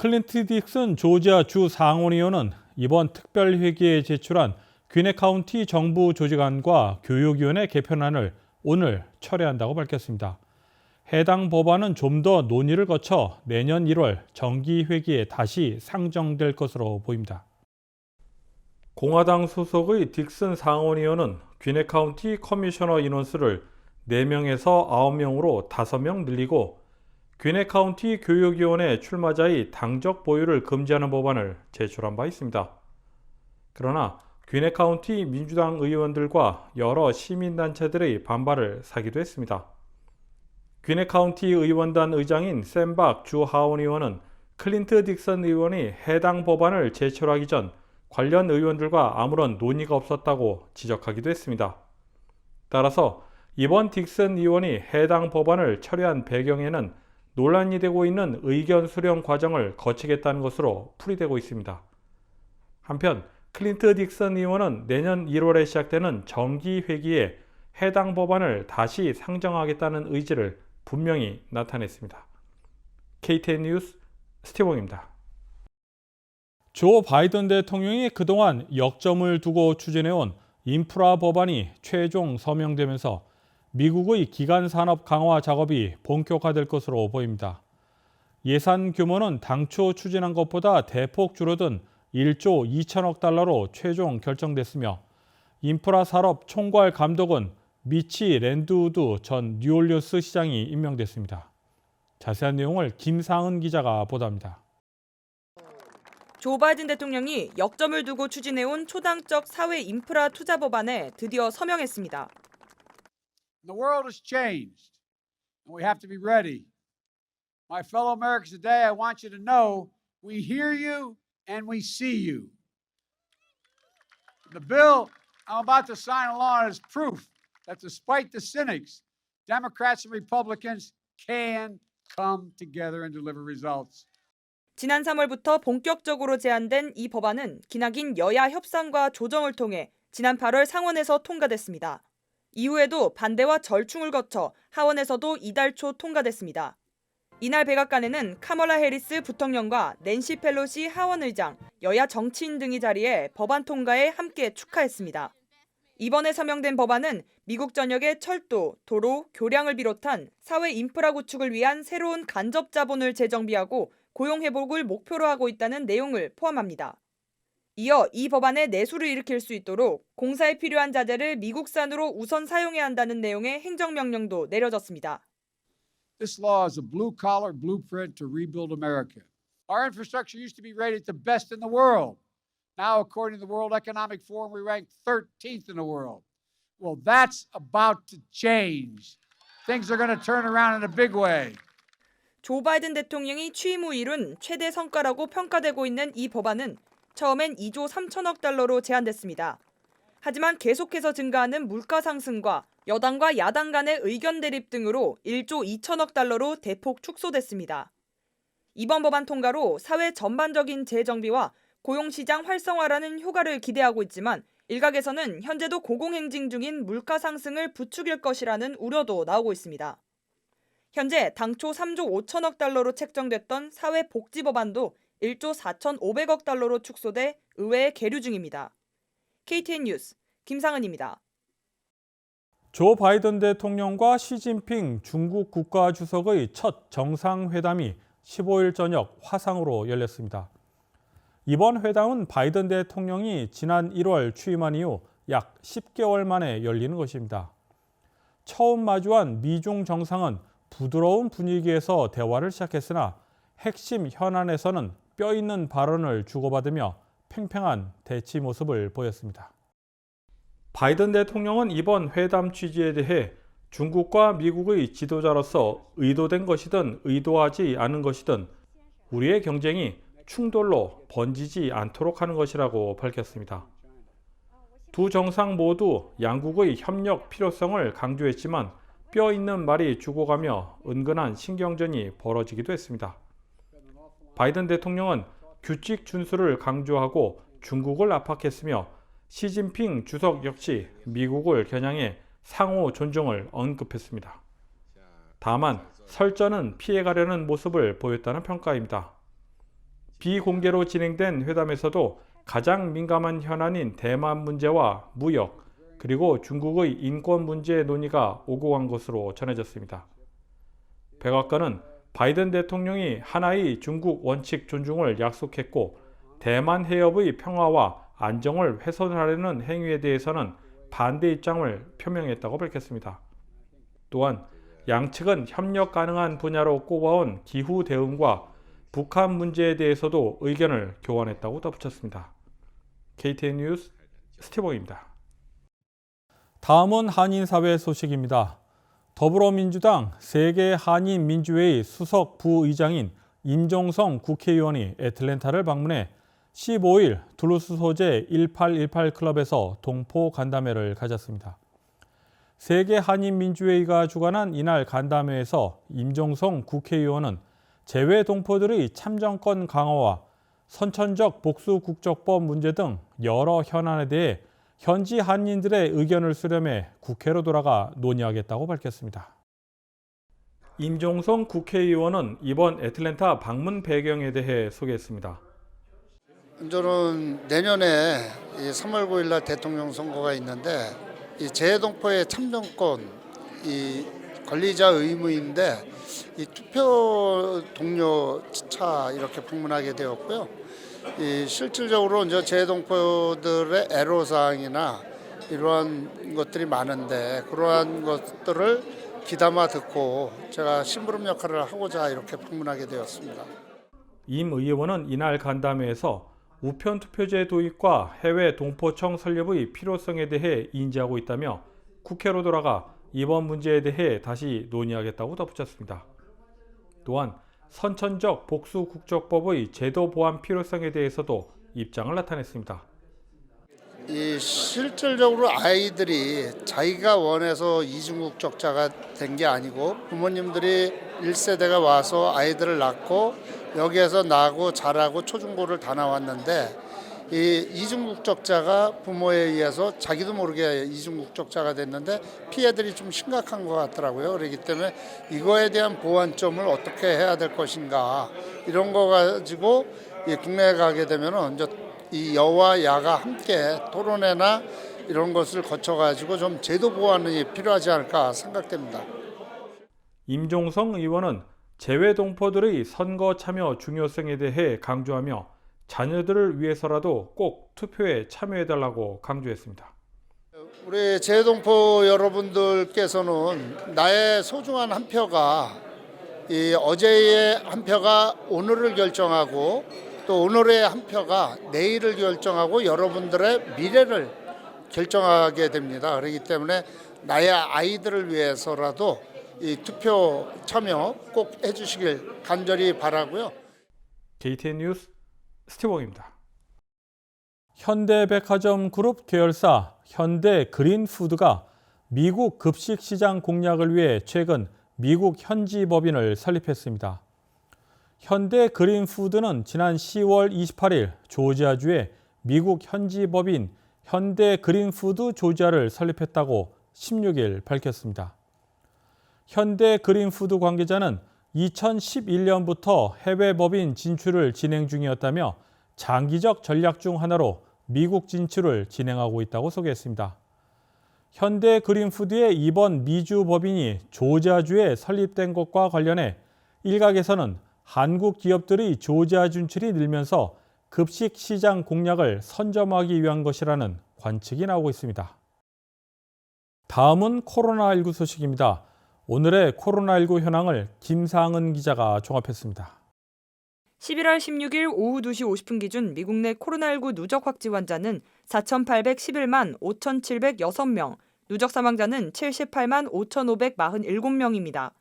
클린트 딕슨 조지아 주 상원의원은 이번 특별회기에 제출한 귀네 카운티 정부 조직안과 교육위원회 개편안을 오늘 철회한다고 밝혔습니다. 해당 법안은 좀 더 논의를 거쳐 내년 1월 정기회기에 다시 상정될 것으로 보입니다. 공화당 소속의 딕슨 상원의원은 귀네 카운티 커미셔너 인원수를 4명에서 9명으로 5명 늘리고 귀네 카운티 교육위원회 출마자의 당적 보유를 금지하는 법안을 제출한 바 있습니다. 그러나 귀네 카운티 민주당 의원들과 여러 시민단체들의 반발을 사기도 했습니다. 귀네 카운티 의원단 의장인 샘박 주 하원 의원은 클린트 딕슨 의원이 해당 법안을 제출하기 전 관련 의원들과 아무런 논의가 없었다고 지적하기도 했습니다. 따라서 이번 딕슨 의원이 해당 법안을 철회한 배경에는 논란이 되고 있는 의견 수렴 과정을 거치겠다는 것으로 풀이되고 있습니다. 한편 클린트 딕슨 의원은 내년 1월에 시작되는 정기회기에 해당 법안을 다시 상정하겠다는 의지를 분명히 나타냈습니다. KTN 뉴스 스티븐입니다. 조 바이든 대통령이 그동안 역점을 두고 추진해온 인프라 법안이 최종 서명되면서 미국의 기간 산업 강화 작업이 본격화될 것으로 보입니다. 예산 규모는 당초 추진한 것보다 대폭 줄어든 1조 2천억 달러로 최종 결정됐으며 인프라 산업 총괄 감독은 미치 랜드우드 전 뉴올리언스 시장이 임명됐습니다. 자세한 내용을 김상은 기자가 보도합니다. 조 바이든 대통령이 역점을 두고 추진해온 초당적 사회 인프라 투자 법안에 드디어 서명했습니다. The world has changed, and we have to be ready. My fellow Americans, today I want you to know we hear you and we see you. The bill I'm about to sign along is proof that despite the cynics, Democrats and Republicans can come together and deliver results. 지난 3월부터 본격적으로 제안된 이 법안은 기나긴 여야 협상과 조정을 통해 지난 8월 상원에서 통과됐습니다. 이후에도 반대와 절충을 거쳐 하원에서도 이달 초 통과됐습니다. 이날 백악관에는 카멀라 해리스 부통령과 낸시 펠로시 하원 의장, 여야 정치인 등이 자리해 법안 통과에 함께 축하했습니다. 이번에 서명된 법안은 미국 전역의 철도, 도로, 교량을 비롯한 사회 인프라 구축을 위한 새로운 간접 자본을 재정비하고 고용 회복을 목표로 하고 있다는 내용을 포함합니다. 이어 이 법안에 내수를 일으킬 수 있도록 공사에 필요한 자재를 미국산으로 우선 사용해야 한다는 내용의 행정명령도 내려졌습니다. This law is a blue-collar blueprint to rebuild America. Our infrastructure used to be rated the best in the world. Now, according to the World Economic Forum, we rank 13th in the world. Well, that's about to change. Things are going to turn around in a big way. 조 바이든 대통령이 취임 후 이룬 최대 성과라고 평가되고 있는 이 법안은 처음엔 2조 3천억 달러로 제안됐습니다. 하지만 계속해서 증가하는 물가 상승과 여당과 야당 간의 의견 대립 등으로 1조 2천억 달러로 대폭 축소됐습니다. 이번 법안 통과로 사회 전반적인 재정비와 고용시장 활성화라는 효과를 기대하고 있지만 일각에서는 현재도 고공행진 중인 물가 상승을 부추길 것이라는 우려도 나오고 있습니다. 현재 당초 3조 5천억 달러로 책정됐던 사회복지 법안도 1조 4,500억 달러로 축소돼 의회에 계류 중입니다. KTN 뉴스 김상은입니다. 조 바이든 대통령과 시진핑 중국 국가주석의 첫 정상회담이 15일 저녁 화상으로 열렸습니다. 이번 회담은 바이든 대통령이 지난 1월 취임한 이후 약 10개월 만에 열리는 것입니다. 처음 마주한 미중 정상은 부드러운 분위기에서 대화를 시작했으나 핵심 현안에서는 뼈 있는 발언을 주고받으며 팽팽한 대치 모습을 보였습니다. 바이든 대통령은 이번 회담 취지에 대해 중국과 미국의 지도자로서 의도된 것이든 의도하지 않은 것이든 우리의 경쟁이 충돌로 번지지 않도록 하는 것이라고 밝혔습니다. 두 정상 모두 양국의 협력 필요성을 강조했지만 뼈 있는 말이 죽어가며 은근한 신경전이 벌어지기도 했습니다. 바이든 대통령은 규칙 준수를 강조하고 중국을 압박했으며 시진핑 주석 역시 미국을 겨냥해 상호 존중을 언급했습니다. 다만 설전은 피해가려는 모습을 보였다는 평가입니다. 비공개로 진행된 회담에서도 가장 민감한 현안인 대만 문제와 무역, 그리고 중국의 인권 문제 논의가 오고 간 것으로 전해졌습니다. 백악관은 바이든 대통령이 하나의 중국 원칙 존중을 약속했고 대만 해협의 평화와 안정을 훼손하려는 행위에 대해서는 반대 입장을 표명했다고 밝혔습니다. 또한 양측은 협력 가능한 분야로 꼽아온 기후 대응과 북한 문제에 대해서도 의견을 교환했다고 덧붙였습니다. KTN 뉴스 스티븐입니다. 다음은 한인사회 소식입니다. 더불어민주당 세계 한인민주회의 수석 부의장인 임종성 국회의원이 애틀랜타를 방문해 15일 툴루스 소재 1818 클럽에서 동포 간담회를 가졌습니다. 세계 한인민주회의가 주관한 이날 간담회에서 임종성 국회의원은 재외 동포들의 참정권 강화와 선천적 복수 국적법 문제 등 여러 현안에 대해 현지 한인들의 의견을 수렴해 국회로 돌아가 논의하겠다고 밝혔습니다. 임종성 국회의원은 이번 애틀랜타 방문 배경에 대해 소개했습니다. 저는 내년에 3월 9일 날 대통령 선거가 있는데 이 재외동포의 참정권 이 권리자 의무인데 이 투표 동료 차 이렇게 방문하게 되었고요. 이 실질적으로 이제 재외동포들의 애로사항이나 이러한 것들이 많은데 그러한 것들을 귀담아 듣고 제가 심부름 역할을 하고자 이렇게 방문하게 되었습니다. 임 의원은 이날 간담회에서 우편 투표제 도입과 해외 동포청 설립의 필요성에 대해 인지하고 있다며 국회로 돌아가 이번 문제에 대해 다시 논의하겠다고 덧붙였습니다. 또한 선천적 복수 국적법의 제도 보완 필요성에 대해서도 입장을 나타냈습니다. 이 실질적으로 아이들이 자기가 원해서 이중국적자가 된 게 아니고 부모님들이 1세대가 와서 아이들을 낳고 여기에서 나고 자라고 초중고를 다 나왔는데 이 이중국적자가 부모에 의해서 자기도 모르게 이중국적자가 됐는데 피해들이 좀 심각한 것 같더라고요. 그렇기 때문에 이거에 대한 보완점을 어떻게 해야 될 것인가 이런 거 가지고 국내에 가게 되면은 이제 이 여와 야가 함께 토론회나 이런 것을 거쳐가지고 좀 제도 보완이 필요하지 않을까 생각됩니다. 임종성 의원은 재외동포들의 선거 참여 중요성에 대해 강조하며 자녀들을 위해서라도 꼭 투표에 참여해달라고 강조했습니다. 우리 재외동포 여러분들께서는 나의 소중한 한 표가 이 어제의 한 표가 오늘을 결정하고 또 오늘의 한 표가 내일을 결정하고 여러분들의 미래를 결정하게 됩니다. 그렇기 때문에 나의 아이들을 위해서라도 이 투표 참여 꼭 해주시길 간절히 바라고요. KTN 뉴스 스티븐입니다. 현대백화점 그룹 계열사 현대그린푸드가 미국 급식 시장 공략을 위해 최근 미국 현지 법인을 설립했습니다. 현대그린푸드는 지난 10월 28일 조지아주에 미국 현지 법인 현대그린푸드 조지아를 설립했다고 16일 밝혔습니다. 현대그린푸드 관계자는 2011년부터 해외 법인 진출을 진행 중이었다며 장기적 전략 중 하나로 미국 진출을 진행하고 있다고 소개했습니다. 현대그린푸드의 이번 미주 법인이 조지아주에 설립된 것과 관련해 일각에서는 한국 기업들의 조지아 진출이 늘면서 급식 시장 공략을 선점하기 위한 것이라는 관측이 나오고 있습니다. 다음은 코로나19 소식입니다. 오늘의 코로나19 현황을 김상은 기자가 종합했습니다. 11월 16일 오후 2시 50분 기준 미국 내 코로나19 누적 확진 환자는 4,811만 5,706명, 누적 사망자는 78만 5,547명입니다.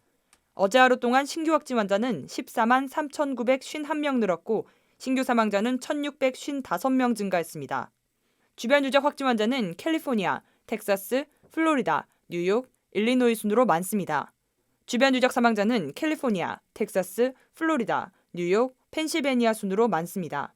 어제 하루 동안 신규 확진 환자는 14만 3,951명 늘었고 신규 사망자는 1,655명 증가했습니다. 주변 누적 확진 환자는 캘리포니아, 텍사스, 플로리다, 뉴욕, 일리노이 순으로 많습니다. 주변 누적 사망자는 캘리포니아, 텍사스, 플로리다, 뉴욕, 펜실베니아 순으로 많습니다.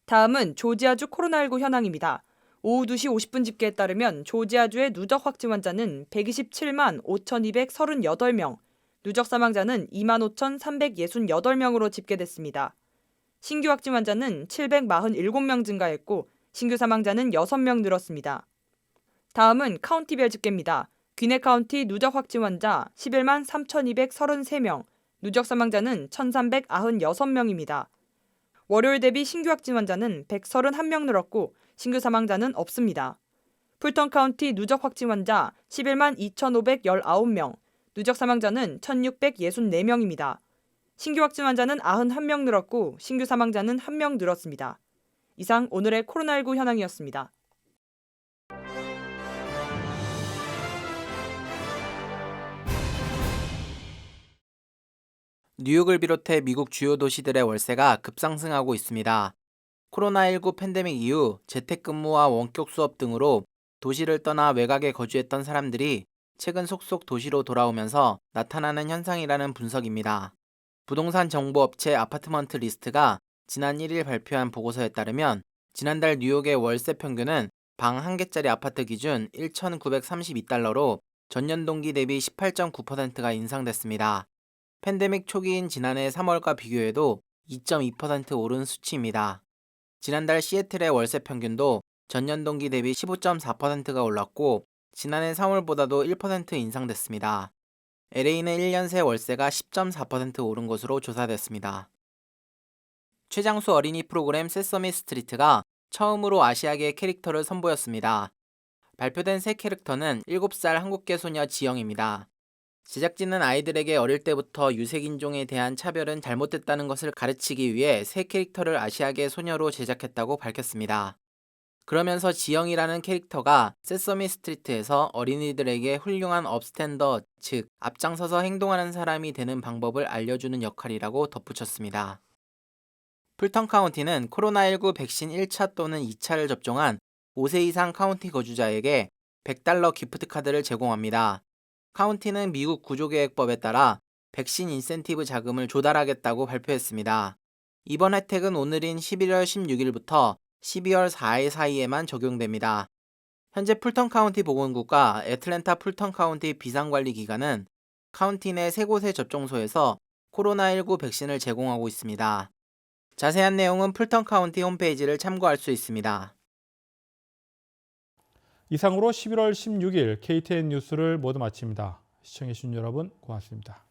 다음은 조지아주 코로나19 현황입니다. 오후 2시 50분 집계에 따르면 조지아주의 누적 확진 환자는 127만 5,238명, 누적 사망자는 25,368명으로 집계됐습니다. 신규 확진 환자는 747명 증가했고 신규 사망자는 6명 늘었습니다. 다음은 카운티별 집계입니다. 귀넷 카운티 누적 확진 환자 11만 3,233명, 누적 사망자는 1,396명입니다. 월요일 대비 신규 확진 환자는 131명 늘었고 신규 사망자는 없습니다. 풀턴 카운티 누적 확진 환자 11만 2,519명, 누적 사망자는 1,664명입니다. 신규 확진 환자는 91명 늘었고 신규 사망자는 1명 늘었습니다. 이상 오늘의 코로나19 현황이었습니다. 뉴욕을 비롯해 미국 주요 도시들의 월세가 급상승하고 있습니다. 코로나19 팬데믹 이후 재택근무와 원격 수업 등으로 도시를 떠나 외곽에 거주했던 사람들이 최근 속속 도시로 돌아오면서 나타나는 현상이라는 분석입니다. 부동산 정보업체 아파트먼트 리스트가 지난 1일 발표한 보고서에 따르면 지난달 뉴욕의 월세 평균은 방 1개짜리 아파트 기준 1,932달러로 전년 동기 대비 18.9%가 인상됐습니다. 팬데믹 초기인 지난해 3월과 비교해도 2.2% 오른 수치입니다. 지난달 시애틀의 월세 평균도 전년 동기 대비 15.4%가 올랐고 지난해 3월보다도 1% 인상됐습니다. LA는 1년 새 월세가 10.4% 오른 것으로 조사됐습니다. 최장수 어린이 프로그램 세서미 스트리트가 처음으로 아시아계 캐릭터를 선보였습니다. 발표된 새 캐릭터는 7살 한국계 소녀 지영입니다. 제작진은 아이들에게 어릴 때부터 유색인종에 대한 차별은 잘못됐다는 것을 가르치기 위해 새 캐릭터를 아시아계 소녀로 제작했다고 밝혔습니다. 그러면서 지영이라는 캐릭터가 세서미 스트리트에서 어린이들에게 훌륭한 업스탠더, 즉 앞장서서 행동하는 사람이 되는 방법을 알려주는 역할이라고 덧붙였습니다. 풀턴 카운티는 코로나19 백신 1차 또는 2차를 접종한 5세 이상 카운티 거주자에게 $100 기프트 카드를 제공합니다. 카운티는 미국 구조계획법에 따라 백신 인센티브 자금을 조달하겠다고 발표했습니다. 이번 혜택은 오늘인 11월 16일부터 12월 4일 사이에만 적용됩니다. 현재 풀턴 카운티 보건국과 애틀랜타 풀턴 카운티 비상관리기관은 카운티 내 3곳의 접종소에서 코로나19 백신을 제공하고 있습니다. 자세한 내용은 풀턴 카운티 홈페이지를 참고할 수 있습니다. 이상으로 11월 16일 KTN 뉴스를 모두 마칩니다. 시청해주신 여러분 고맙습니다.